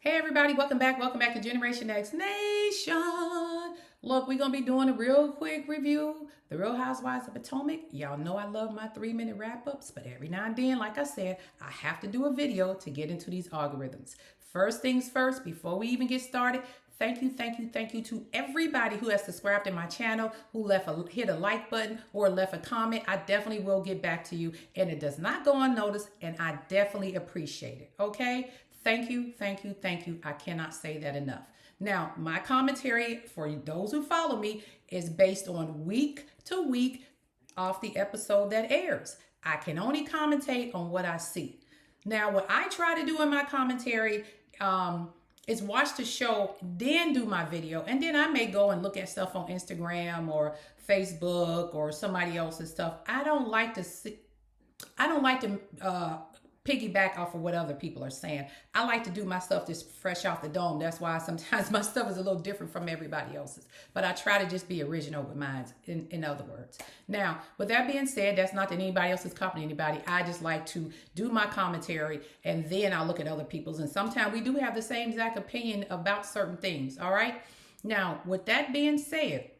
Hey everybody, welcome back. Welcome back to Generation X Nation. Look, we're going to be doing a real quick review. The Real Housewives of Potomac. Y'all know I love my 3-minute wrap-ups, but every now and then, like I said, I have to do a video to get into these algorithms. First things first, before we even get started, thank you to everybody who has subscribed to my channel, who hit a like button or left a comment. I definitely will get back to you, and it does not go unnoticed, and I definitely appreciate it, okay? Thank you. I cannot say that enough. Now, my commentary for those who follow me is based on week to week off the episode that airs. I can only commentate on what I see. Now, what I try to do in my commentary is watch the show, then do my video, and then I may go and look at stuff on Instagram or Facebook or somebody else's stuff. I don't like to piggyback off of what other people are saying. I like to do my stuff just fresh off the dome. That's why sometimes my stuff is a little different from everybody else's. But I try to just be original with mine, in other words. Now, with that being said, that's not that anybody else is copying anybody. I just like to do my commentary, and then I'll look at other people's. And sometimes we do have the same exact opinion about certain things, all right? Now, with that being said,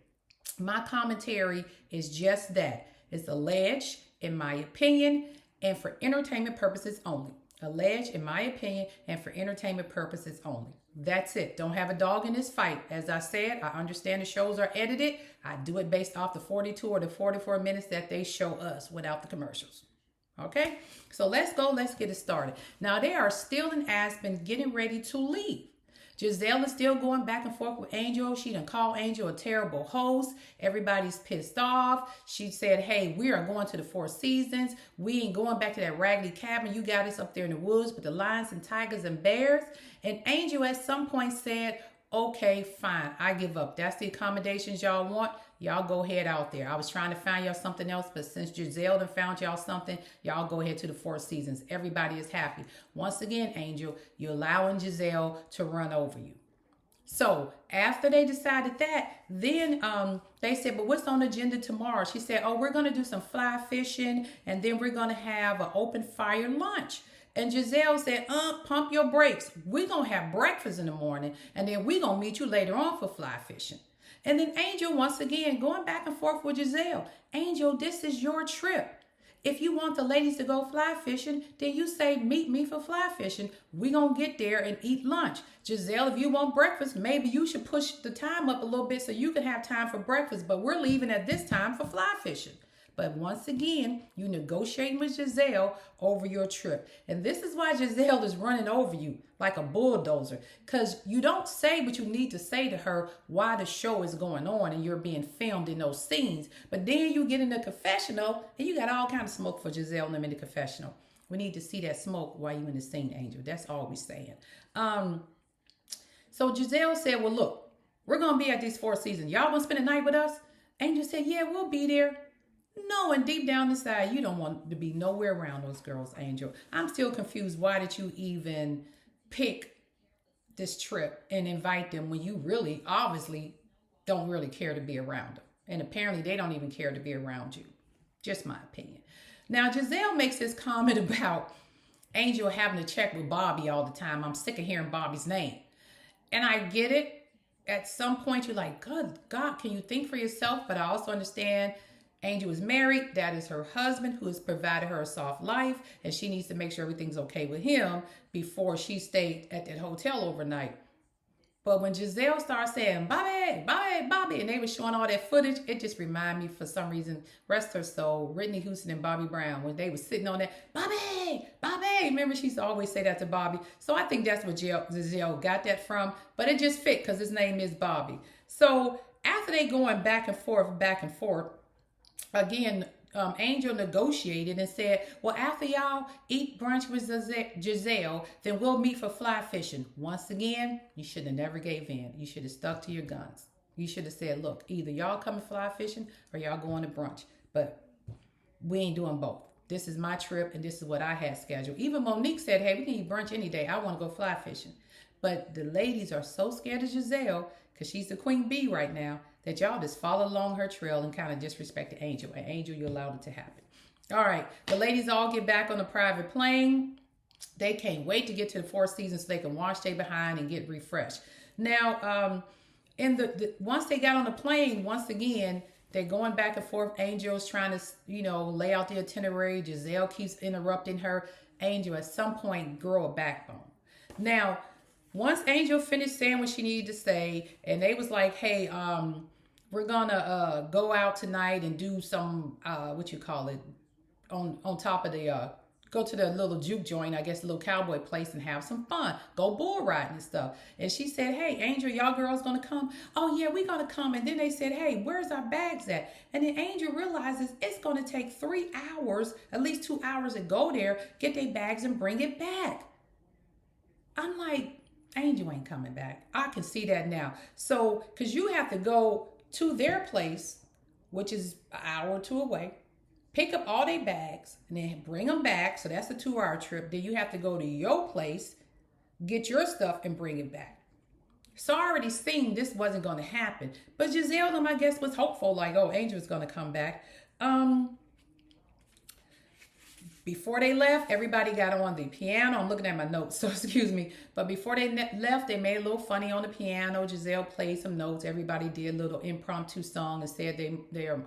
my commentary is just that. It's alleged, in my opinion, and for entertainment purposes only. Alleged, in my opinion, and for entertainment purposes only. That's it. Don't have a dog in this fight. As I said, I understand the shows are edited. I do it based off the 42 or the 44 minutes that they show us without the commercials. Okay? So let's go. Let's get it started. Now, they are still in Aspen getting ready to leave. Giselle is still going back and forth with Angel. She done called Angel a terrible host. Everybody's pissed off. She said, hey, we are going to the Four Seasons. We ain't going back to that raggedy cabin. You got us up there in the woods with the lions and tigers and bears. And Angel at some point said, okay, fine, I give up. That's the accommodations y'all want. Y'all go ahead out there. I was trying to find y'all something else, but since Giselle done found y'all something, y'all go ahead to the Four Seasons. Everybody is happy. Once again, Angel, you're allowing Giselle to run over you. So after they decided that, then they said, but what's on the agenda tomorrow? She said, oh, we're going to do some fly fishing, and then we're going to have an open fire lunch. And Giselle said, pump your brakes. We're going to have breakfast in the morning, and then we're going to meet you later on for fly fishing. And then Angel, once again, going back and forth with Giselle. Angel, this is your trip. If you want the ladies to go fly fishing, then you say, meet me for fly fishing. We're going to get there and eat lunch. Giselle, if you want breakfast, maybe you should push the time up a little bit so you can have time for breakfast. But we're leaving at this time for fly fishing. But once again, you negotiating with Giselle over your trip. And this is why Giselle is running over you like a bulldozer. Because you don't say what you need to say to her while the show is going on and you're being filmed in those scenes. But then you get in the confessional and you got all kind of smoke for Giselle and them in the confessional. We need to see that smoke while you're in the scene, Angel. That's all we're saying. So Giselle said, well, look, we're going to be at these Four Seasons. Y'all want to spend the night with us? Angel said, yeah, we'll be there. No, and deep down inside, you don't want to be nowhere around those girls, Angel. I'm still confused. Why did you even pick this trip and invite them when you really, obviously, don't really care to be around them? And apparently, they don't even care to be around you. Just my opinion. Now, Giselle makes this comment about Angel having to check with Bobby all the time. I'm sick of hearing Bobby's name. And I get it. At some point, you're like, God, can you think for yourself? But I also understand Angel is married. That is her husband who has provided her a soft life, and she needs to make sure everything's okay with him before she stayed at that hotel overnight. But when Giselle starts saying, Bobby, and they were showing all that footage, it just reminded me, for some reason, rest her soul, Whitney Houston and Bobby Brown, when they were sitting on that, Bobby. Remember, she used to always say that to Bobby. So I think that's what Giselle got that from, but it just fit because his name is Bobby. So after they going back and forth, again, Angel negotiated and said, well, after y'all eat brunch with Giselle, then we'll meet for fly fishing. Once again, you should have never gave in. You should have stuck to your guns. You should have said, look, either y'all coming fly fishing or y'all going to brunch. But we ain't doing both. This is my trip, and this is what I had scheduled. Even Monique said, hey, we can eat brunch any day. I want to go fly fishing. But the ladies are so scared of Giselle, because she's the queen bee right now, that y'all just follow along her trail and kind of disrespect the Angel. And Angel, you allowed it to happen. All right. The ladies all get back on the private plane. They can't wait to get to the fourth season so they can wash their behind and get refreshed. Now, in once they got on the plane, once again, they're going back and forth. Angel's trying to, lay out the itinerary. Giselle keeps interrupting her. Angel, at some point, grow a backbone. Now, once Angel finished saying what she needed to say, and they was like, hey, we're gonna go out tonight and do some, on top of the, go to the little juke joint, I guess, a little cowboy place and have some fun. Go bull riding and stuff. And she said, hey, Angel, y'all girls gonna come? Oh, yeah, we gonna come. And then they said, hey, where's our bags at? And then Angel realizes it's gonna take 3 hours, at least 2 hours to go there, get their bags and bring it back. I'm like, Angel ain't coming back. I can see that now. So, because you have to go to their place, which is an hour or two away, pick up all their bags, and then bring them back. So that's a 2-hour trip. Then you have to go to your place, get your stuff, and bring it back. So I already seen this wasn't going to happen. But Giselle, I guess, was hopeful, like, oh, Angel's going to come back. Before they left, everybody got on the piano. I'm looking at my notes, so excuse me. But before they left, they made a little funny on the piano. Giselle played some notes. Everybody did a little impromptu song and said their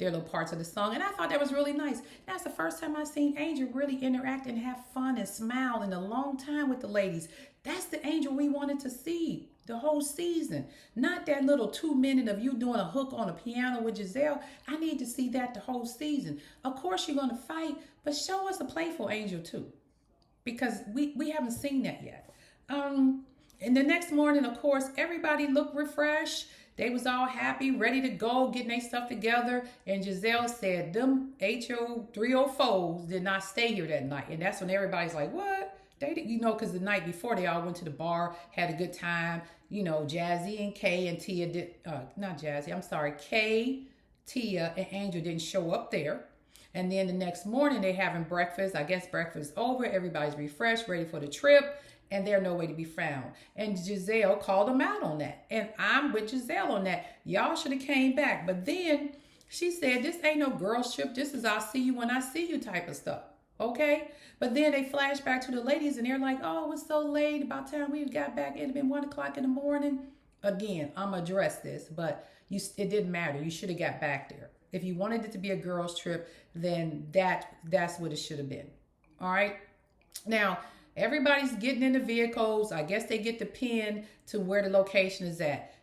little parts of the song. And I thought that was really nice. That's the first time I seen Angel really interact and have fun and smile in a long time with the ladies. That's the Angel we wanted to see the whole season. Not that little 2 minute of you doing a hook on a piano with Giselle. I need to see that the whole season. Of course you're going to fight, but show us a playful Angel too. Because we haven't seen that yet. And the next morning, of course, everybody looked refreshed. They was all happy, ready to go, getting their stuff together. And Giselle said them HO 304s did not stay here that night. And that's when everybody's like, what? They did, because the night before they all went to the bar, had a good time. Jazzy and Kay and Tia did, not Jazzy, I'm sorry, Kay, Tia, and Angel didn't show up there. And then the next morning they having breakfast. I guess breakfast over. Everybody's refreshed, ready for the trip. And they're nowhere to be found. And Giselle called them out on that. And I'm with Giselle on that. Y'all should have came back. But then she said, this ain't no girls trip. This is I'll see you when I see you type of stuff. Okay? But then they flash back to the ladies and they're like, oh, it was so late. About time we got back. It had been 1 o'clock in the morning. Again, I'm going to address this. But it didn't matter. You should have got back there. If you wanted it to be a girls trip, then that's what it should have been. All right? Now, everybody's getting in the vehicles. I guess they get the pin to where the location is at.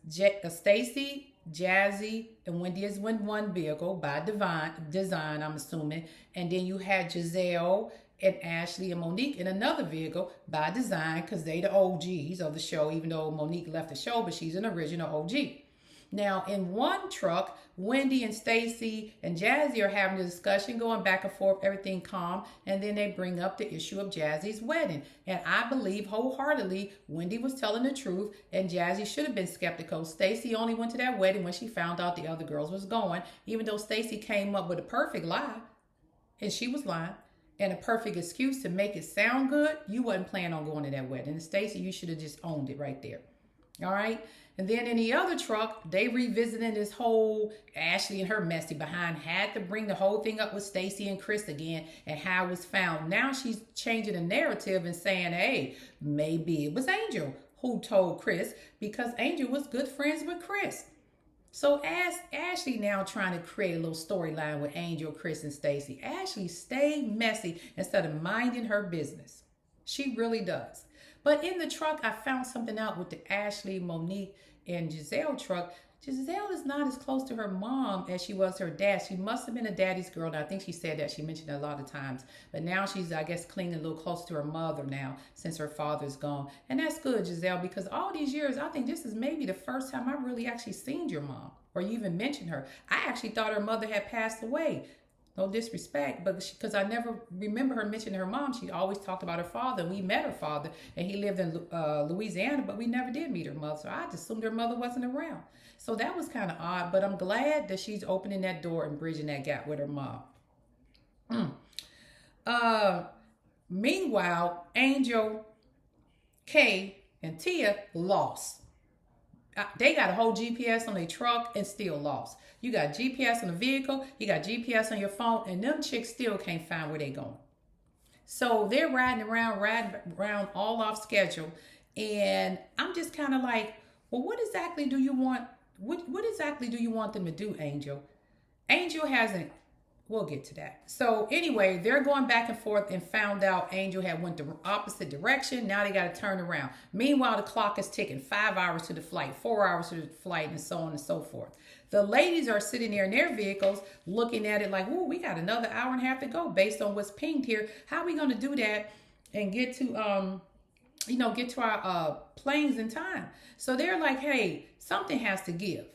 Stacy, Jazzy, and Wendy is in one vehicle by design, I'm assuming. And then you had Giselle and Ashley and Monique in another vehicle by design because they the OGs of the show, even though Monique left the show, but she's an original OG. Now, in one truck, Wendy and Stacy and Jazzy are having a discussion, going back and forth, everything calm, and then they bring up the issue of Jazzy's wedding. And I believe wholeheartedly Wendy was telling the truth, and Jazzy should have been skeptical. Stacy only went to that wedding when she found out the other girls was going, even though Stacy came up with a perfect lie, and she was lying, and a perfect excuse to make it sound good. You wasn't planning on going to that wedding. And Stacy, you should have just owned it right there. All right? And then in the other truck, they revisiting this whole Ashley and her messy behind. Had to bring the whole thing up with Stacy and Chris again and how it was found. Now she's changing the narrative and saying, hey, maybe it was Angel who told Chris because Angel was good friends with Chris. So as Ashley now trying to create a little storyline with Angel, Chris, and Stacy. Ashley stay messy instead of minding her business. She really does. But in the truck, I found something out with the Ashley, Monique, and Giselle truck. Giselle is not as close to her mom as she was her dad. She must have been a daddy's girl. And I think she said that. She mentioned it a lot of times. But now she's, I guess, clinging a little closer to her mother now since her father's gone. And that's good, Giselle, because all these years, I think this is maybe the first time I really actually seen your mom or you even mentioned her. I actually thought her mother had passed away. No disrespect, but because I never remember her mentioning her mom. She always talked about her father. We met her father, and he lived in Louisiana, but we never did meet her mother. So I just assumed her mother wasn't around. So that was kind of odd, but I'm glad that she's opening that door and bridging that gap with her mom. Meanwhile, Angel, Kay, and Tia lost. They got a whole GPS on their truck and still lost. You got GPS on the vehicle, you got GPS on your phone, and them chicks still can't find where they going. So they're riding around all off schedule. And I'm just kind of like, well, what exactly do you want? What exactly do you want them to do, Angel? Angel hasn't. We'll get to that. So anyway, they're going back and forth and found out Angel had went the opposite direction. Now they got to turn around. Meanwhile, the clock is ticking. 5 hours to the flight, 4 hours to the flight, and so on and so forth. The ladies are sitting there in their vehicles looking at it like, "Ooh, we got another hour and a half to go based on what's pinged here. How are we going to do that and get to get to our planes in time?" So they're like, "Hey, something has to give."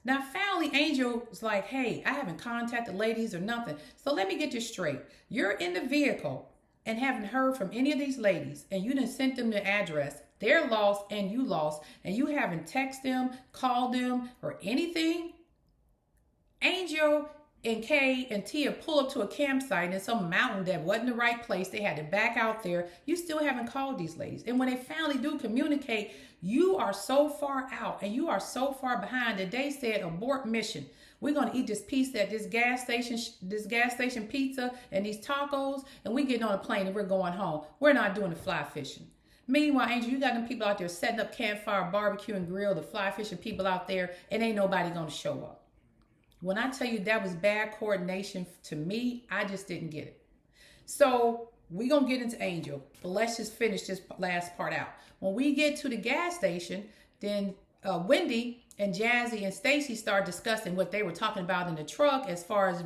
Now, finally, Angel's like, "Hey, I haven't contacted ladies or nothing. So let me get this straight. You're in the vehicle and haven't heard from any of these ladies, and you done sent them the address. They're lost and you lost, and you haven't texted them, called them, or anything?" Angel and Kay and Tia pull up to a campsite in some mountain that wasn't the right place. They had to back out there. You still haven't called these ladies. And when they finally do communicate, you are so far out and you are so far behind that they said abort mission. We're going to eat this pizza at this gas station pizza and these tacos, and we getting on a plane and we're going home. We're not doing the fly fishing. Meanwhile, Angel, you got them people out there setting up campfire, barbecue, and grill, the fly fishing people out there, and ain't nobody going to show up. When I tell you that was bad coordination to me, I just didn't get it. So we're going to get into Angel, but let's just finish this last part out. When we get to the gas station, then Wendy and Jazzy and Stacy start discussing what they were talking about in the truck as far as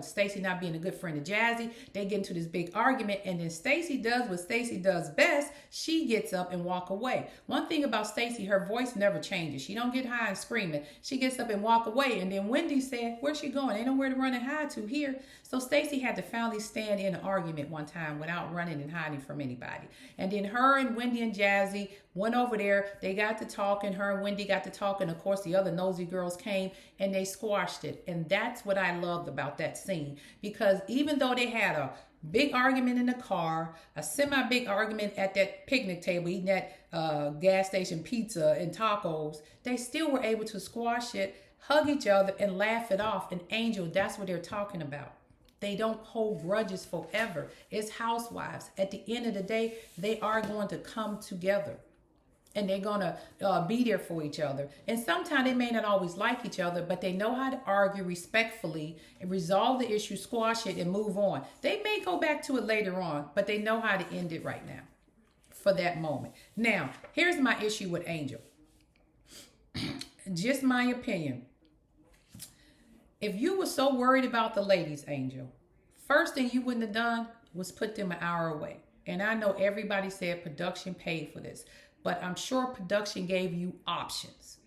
Stacy not being a good friend of Jazzy. They get into this big argument, and then Stacy does what Stacy does best. She gets up and walk away. One thing about Stacy, her voice never changes. She don't get high and screaming. She gets up and walk away, and then Wendy said, "Where's she going? Ain't nowhere to run and hide to here." So Stacy had to finally stand in an argument one time without running and hiding from anybody. And then her and Wendy and Jazzy went over there. They got to talking. Her and Wendy got to talking. Of course, the other nosy girls came and they squashed it. And that's what I loved about that scene. Because even though they had a big argument in the car, a semi-big argument at that picnic table, eating that gas station pizza and tacos, they still were able to squash it, hug each other, and laugh it off. And Angel, that's what they're talking about. They don't hold grudges forever. It's housewives. At the end of the day, they are going to come together. And they're going to be there for each other. And sometimes they may not always like each other, but they know how to argue respectfully and resolve the issue, squash it, and move on. They may go back to it later on, but they know how to end it right now for that moment. Now, here's my issue with Angel. Just my opinion. If you were so worried about the ladies, Angel, first thing you wouldn't have done was put them an hour away. And I know everybody said production paid for this, but I'm sure production gave you options.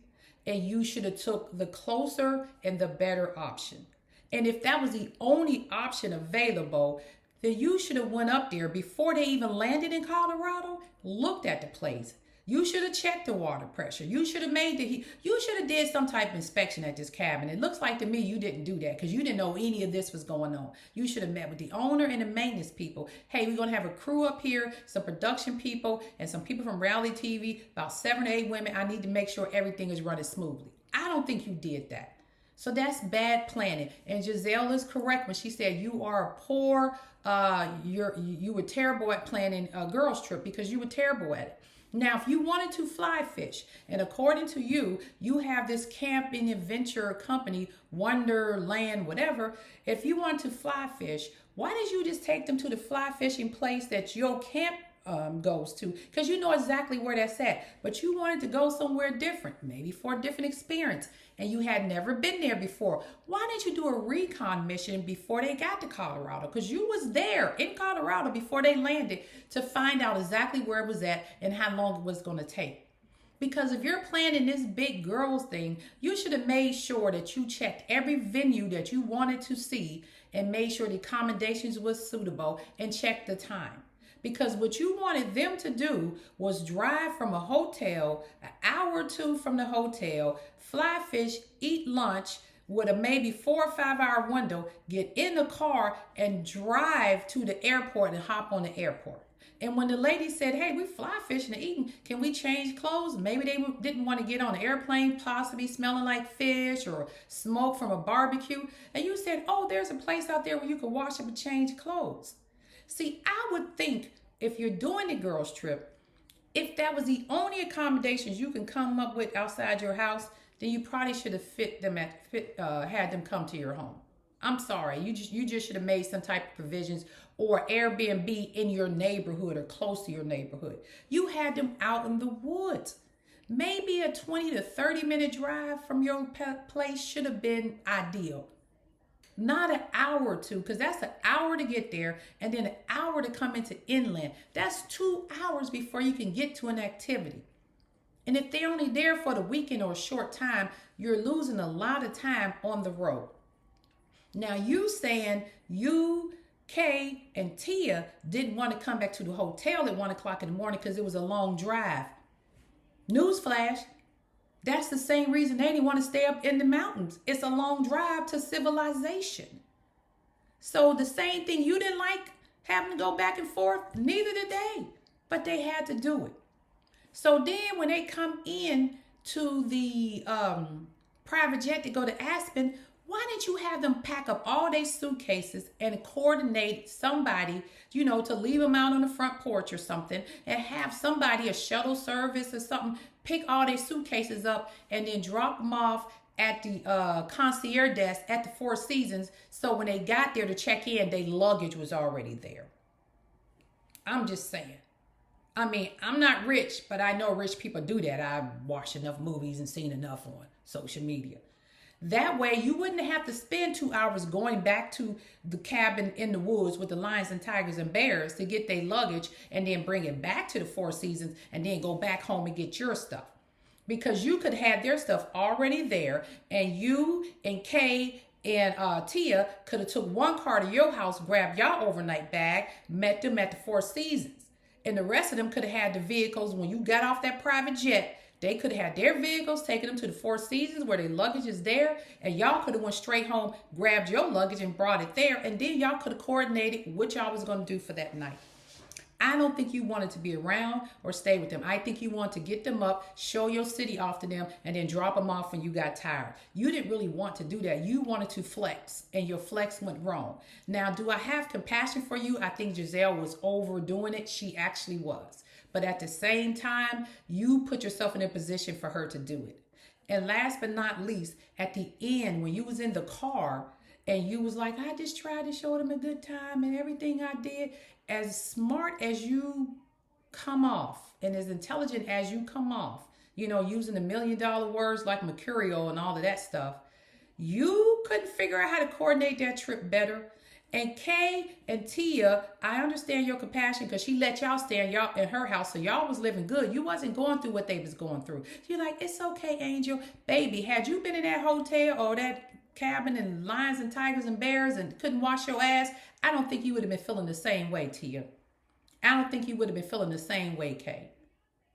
And you should have took the closer and the better option. And if that was the only option available, then you should have went up there before they even landed in Colorado, looked at the place. You should have checked the water pressure. You should have made the heat. You should have did some type of inspection at this cabin. It looks like to me you didn't do that because you didn't know any of this was going on. You should have met with the owner and the maintenance people. Hey, we're going to have a crew up here, some production people, and some people from RealTV, about 7 or 8 women. I need to make sure everything is running smoothly. I don't think you did that. So that's bad planning. And Giselle is correct when she said you are poor. You were terrible at planning a girls trip because you were terrible at it. Now, if you wanted to fly fish, and according to you, you have this camping adventure company, Wonderland, whatever. If you want to fly fish, why did you just take them to the fly fishing place that your camp goes to? Because you know exactly where that's at. But you wanted to go somewhere different, maybe for a different experience, and you had never been there before. Why didn't you do a recon mission before they got to Colorado? Because you was there in Colorado before they landed to find out exactly where it was at and how long it was going to take. Because if you're planning this big girls thing, you should have made sure that you checked every venue that you wanted to see and made sure the accommodations was suitable and checked the time. Because what you wanted them to do was drive from a hotel, an hour or two from the hotel, fly fish, eat lunch with a maybe 4 or 5 hour window, get in the car and drive to the airport and hop on the airport. And when the lady said, hey, we fly fishing and eating, can we change clothes? Maybe they didn't want to get on an airplane, possibly smelling like fish or smoke from a barbecue. And you said, oh, there's a place out there where you can wash up and change clothes. See, I would think if you're doing the girls trip, if that was the only accommodations you can come up with outside your house, then you probably should have had them come to your home. I'm sorry, you just should have made some type of provisions or Airbnb in your neighborhood or close to your neighborhood. You had them out in the woods. Maybe a 20 to 30-minute drive from your place should have been ideal. Not an hour or two, because that's an hour to get there and then an hour to come into inland. That's 2 hours before you can get to an activity. And if they're only there for the weekend or a short time, you're losing a lot of time on the road. Now, you saying you, Kay, and Tia didn't want to come back to the hotel at 1 o'clock in the morning because it was a long drive. Newsflash, that's the same reason they didn't want to stay up in the mountains. It's a long drive to civilization. So the same thing, you didn't like having to go back and forth, neither did they, but they had to do it. So then when they come in to the private jet to go to Aspen, why didn't you have them pack up all their suitcases and coordinate somebody, to leave them out on the front porch or something, and have somebody, a shuttle service or something, pick all their suitcases up and then drop them off at the concierge desk at the Four Seasons, so when they got there to check in, their luggage was already there. I'm just saying. I mean, I'm not rich, but I know rich people do that. I've watched enough movies and seen enough on social media. That way, you wouldn't have to spend 2 hours going back to the cabin in the woods with the lions and tigers and bears to get their luggage and then bring it back to the Four Seasons and then go back home and get your stuff. Because you could have their stuff already there, and you and Kay and Tia could have took one car to your house, grabbed y'all overnight bag, met them at the Four Seasons. And the rest of them could have had the vehicles when you got off that private jet. They could have had their vehicles, taken them to the Four Seasons where their luggage is there, and y'all could have went straight home, grabbed your luggage and brought it there, and then y'all could have coordinated what y'all was going to do for that night. I don't think you wanted to be around or stay with them. I think you wanted to get them up, show your city off to them, and then drop them off when you got tired. You didn't really want to do that. You wanted to flex, and your flex went wrong. Now, do I have compassion for you? I think Giselle was overdoing it. She actually was. But at the same time, you put yourself in a position for her to do it. And last but not least, at the end, when you was in the car and you was like, I just tried to show them a good time and everything I did, as smart as you come off and as intelligent as you come off, using the $1 million words like Mercurio and all of that stuff, you couldn't figure out how to coordinate that trip better. And Kay and Tia, I understand your compassion because she let y'all stay in her house, so y'all was living good. You wasn't going through what they was going through. You're like, it's okay, Angel. Baby, had you been in that hotel or that cabin and lions and tigers and bears and couldn't wash your ass, I don't think you would have been feeling the same way, Tia. I don't think you would have been feeling the same way, Kay.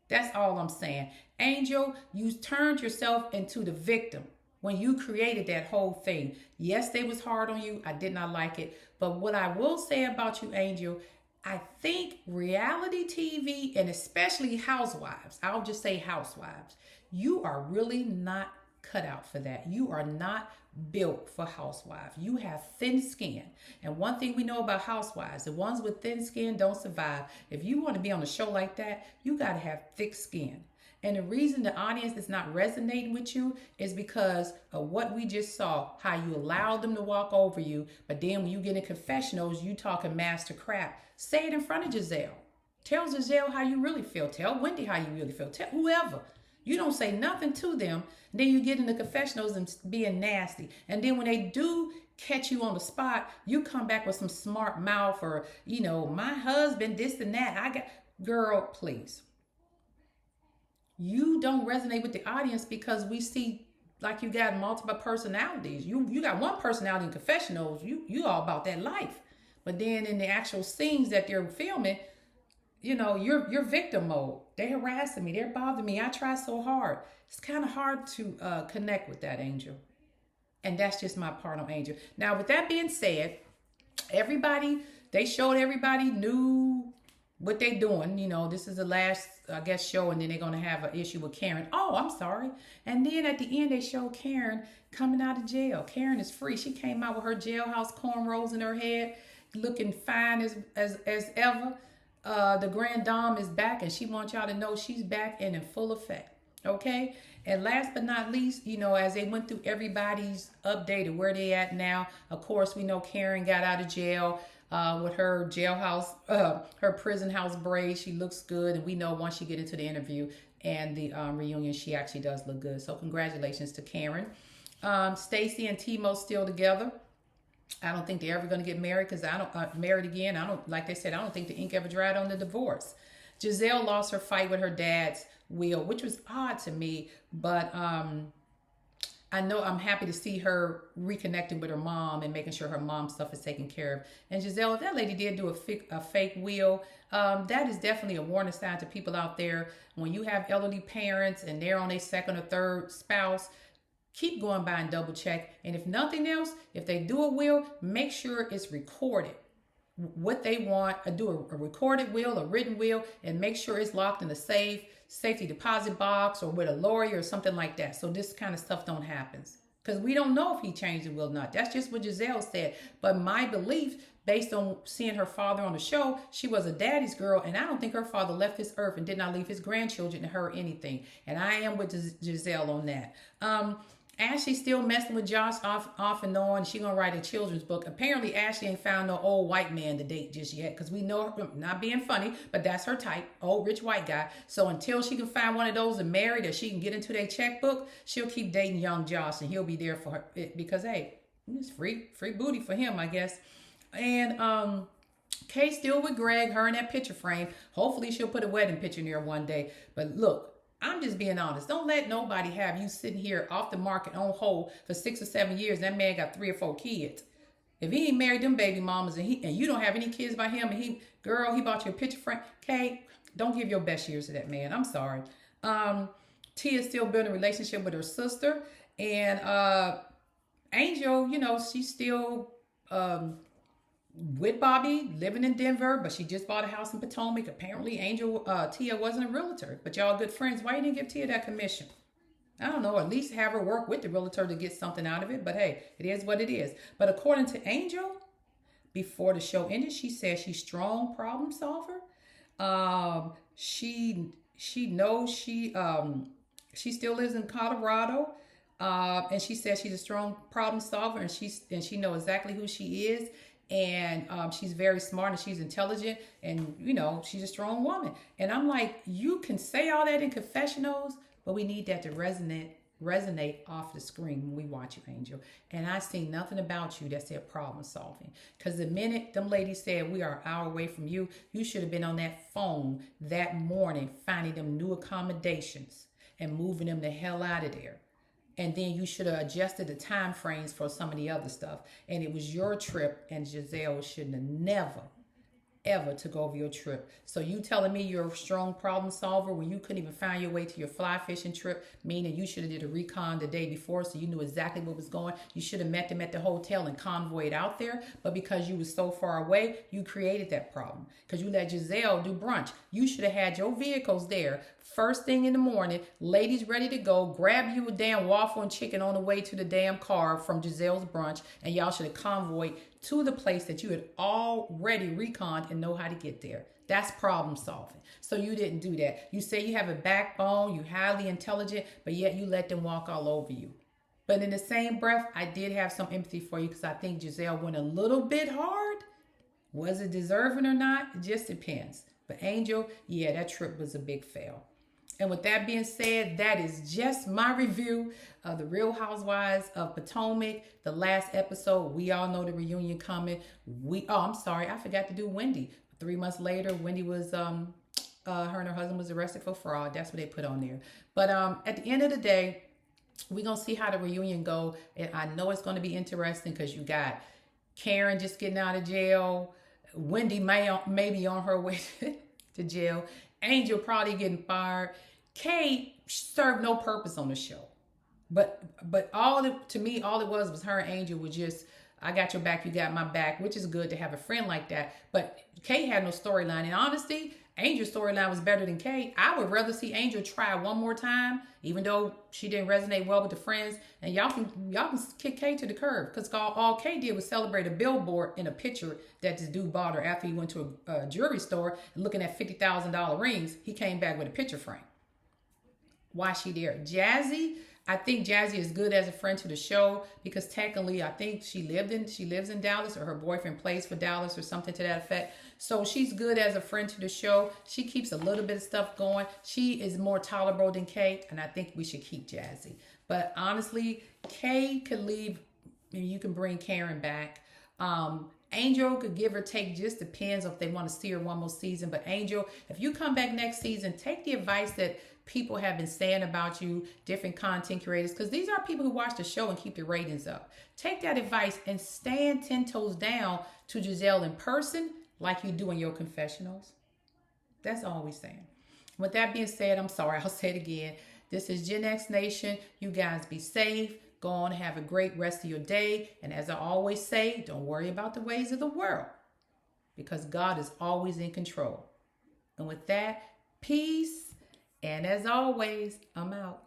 That's all I'm saying. Angel, you turned yourself into the victim when you created that whole thing. Yes, they was hard on you. I did not like it. But what I will say about you, Angel, I think reality TV and especially housewives, I'll just say housewives, you are really not cut out for that. You are not built for housewives. You have thin skin. And one thing we know about housewives, the ones with thin skin don't survive. If you want to be on a show like that, you got to have thick skin. And the reason the audience is not resonating with you is because of what we just saw, how you allowed them to walk over you. But then when you get in confessionals, you talking master crap. Say it in front of Giselle. Tell Giselle how you really feel. Tell Wendy how you really feel. Tell whoever. You don't say nothing to them. Then you get in the confessionals and being nasty. And then when they do catch you on the spot, you come back with some smart mouth or, my husband, this and that. Girl, please. You don't resonate with the audience because we see like you got multiple personalities. You got one personality in confessionals. You all about that life. But then in the actual scenes that they're filming, you're victim mode. They're harassing me. They're bothering me. I try so hard. It's kind of hard to connect with that, Angel. And that's just my part on Angel. Now, with that being said, they showed everybody knew what they doing. This is the last, show, and then they're going to have an issue with Karen. Oh, I'm sorry. And then at the end, they showed Karen coming out of jail. Karen is free. She came out with her jailhouse cornrows in her head. looking fine as ever. The Grand Dame is back, and she wants y'all to know she's back and in full effect. Okay? And last but not least, you know, as they went through everybody's update of where they at now, of course, we know Karen got out of jail with her jailhouse, her prison house braid. She looks good, and we know once she get into the interview and the reunion, she actually does look good. So congratulations to Karen. Stacey and Timo still together. I don't think they're ever going to get married because I don't married again. I don't, like they said, I don't think the ink ever dried on the divorce. Giselle lost her fight with her dad's will, which was odd to me, but I know I'm happy to see her reconnecting with her mom and making sure her mom's stuff is taken care of. And Giselle, if that lady did do a fake will, that is definitely a warning sign to people out there. When you have elderly parents and they're on a second or third spouse, keep going by and double check. And if nothing else, if they do a will, make sure it's recorded. What they want, do a recorded will, a written will, and make sure it's locked in a safe, safety deposit box, or with a lawyer or something like that. So this kind of stuff don't happen. Because we don't know if he changed the will or not. That's just what Giselle said. But my belief, based on seeing her father on the show, she was a daddy's girl, and I don't think her father left this earth and did not leave his grandchildren to her anything. And I am with Giselle on that. Ashley's still messing with Josh off and on. She gonna write a children's book. Apparently, Ashley ain't found no old white man to date just yet, because we know her, not being funny, but that's her type, old rich white guy. So until she can find one of those and marry that she can get into their checkbook, she'll keep dating young Josh, and he'll be there for her because hey, it's free booty for him, I guess. And Kay still with Greg, her in that picture frame. Hopefully, she'll put a wedding picture near one day. But look, I'm just being honest. Don't let nobody have you sitting here off the market on hold for 6 or 7 years. That man got 3 or 4 kids. If he ain't married them baby mamas and you don't have any kids by him and he bought you a picture frame. Okay, don't give your best years to that man. I'm sorry. Tia's still building a relationship with her sister. And Angel, you know, she's still with Bobby, living in Denver, but she just bought a house in Potomac. Apparently, Tia wasn't a realtor, but y'all good friends. Why you didn't give Tia that commission? I don't know, at least have her work with the realtor to get something out of it. But hey, it is what it is. But according to Angel, before the show ended, she said she's a strong problem solver. She knows she still lives in Colorado. And she says she's a strong problem solver, and she knows exactly who she is. And she's very smart and she's intelligent, and you know, she's a strong woman. And I'm like, you can say all that in confessionals, but we need that to resonate off the screen when we watch you, Angel. And I see nothing about you that said problem solving. Because the minute them ladies said we are an hour away from you, you should have been on that phone that morning finding them new accommodations and moving them the hell out of there. And then you should have adjusted the time frames for some of the other stuff. And it was your trip, and Giselle shouldn't have never, ever took over your trip. So you telling me you're a strong problem solver when you couldn't even find your way to your fly fishing trip, meaning you should have did a recon the day before so you knew exactly what was going. You should have met them at the hotel and convoyed out there. But because you was so far away, you created that problem. Because you let Giselle do brunch. You should have had your vehicles there first thing in the morning, ladies ready to go, grab you a damn waffle and chicken on the way to the damn car from Giselle's brunch, and y'all should have convoyed to the place that you had already reconned and know how to get there. That's problem solving. So you didn't do that. You say you have a backbone, you're highly intelligent, but yet you let them walk all over you. But in the same breath, I did have some empathy for you because I think Giselle went a little bit hard. Was it deserving or not? It just depends. But Angel, yeah, that trip was a big fail. And with that being said, that is just my review of the Real Housewives of Potomac, the last episode. We all know the reunion coming. I'm sorry, I forgot to do Wendy. 3 months later, Wendy was, her and her husband was arrested for fraud. That's what they put on there. But at the end of the day, we're going to see how the reunion go. And I know it's going to be interesting because you got Karen just getting out of jail. Wendy may be on her way to jail. Angel probably getting fired. Kay served no purpose on the show. But to me, all it was her and Angel was just, I got your back, you got my back, which is good to have a friend like that. But Kay had no storyline. And honestly, Angel's storyline was better than Kay. I would rather see Angel try one more time, even though she didn't resonate well with the friends. And y'all can kick Kay to the curb, because all Kay did was celebrate a billboard in a picture that this dude bought her after he went to a jewelry store and looking at $50,000 rings. He came back with a picture frame. Why she there? Jazzy, I think Jazzy is good as a friend to the show, because technically I think she lives in Dallas, or her boyfriend plays for Dallas or something to that effect. So she's good as a friend to the show. She keeps a little bit of stuff going. She is more tolerable than Kay, and I think we should keep Jazzy. But honestly, Kay could leave, and you can bring Karen back. Angel could give or take, just depends if they want to see her one more season. But Angel, if you come back next season, take the advice that people have been saying about you, different content creators, because these are people who watch the show and keep the ratings up. Take that advice and stand 10 toes down to Giselle in person, like you do in your confessionals. That's all we're saying. With that being said, I'm sorry, I'll say it again. This is Gen X Nation. You guys be safe. Go on and have a great rest of your day. And as I always say, don't worry about the ways of the world, because God is always in control. And with that, peace. And as always, I'm out.